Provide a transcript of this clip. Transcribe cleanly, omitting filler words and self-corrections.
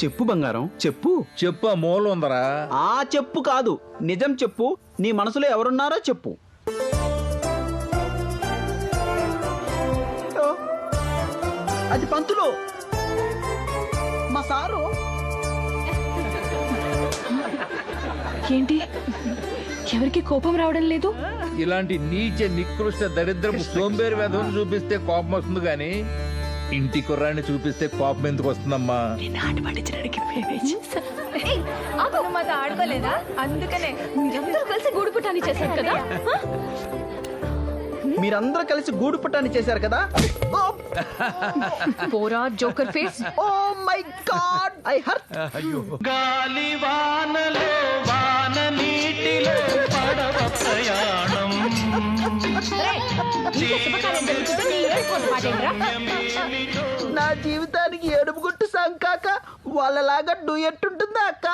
చెప్పు బంగారం చెప్పు. చెప్పు, ఆ మూల ఉందరా. ఆ చెప్పు కాదు, నిజం చెప్పు. నీ మనసులో ఎవరున్నారో చెప్పు. ఓ, అది పంతులు, మా సారు. ఏంటి, ఎవరికి కోపం రావడం లేదు? ఇలాంటి నీచ నికృష్ట దరిద్రపు సోంబేరి వేధం చూపిస్తే కోపం వస్తుంది గాని ఇంటి కుర్రాన్ని చూపిస్తే కోపం ఎందుకు వస్తుందమ్మా? మాతో ఆడుకోలేదా? అందుకనే మీరందరూ కలిసి గూడు పుటాన్ని చేశారు కదా. మీరందరూ కలిసి గూడు పుట్టాన్ని చేశారు కదా. పోరా joker face. Oh my god, I hurt. గాలి వానలో వాన నీటిలో పడవ ప్రయాణం. నా జీవితానికి ఏడుపు గుట్టు సంకాక వాళ్ళలాగా డూయెట్టుంటుందా అక్క?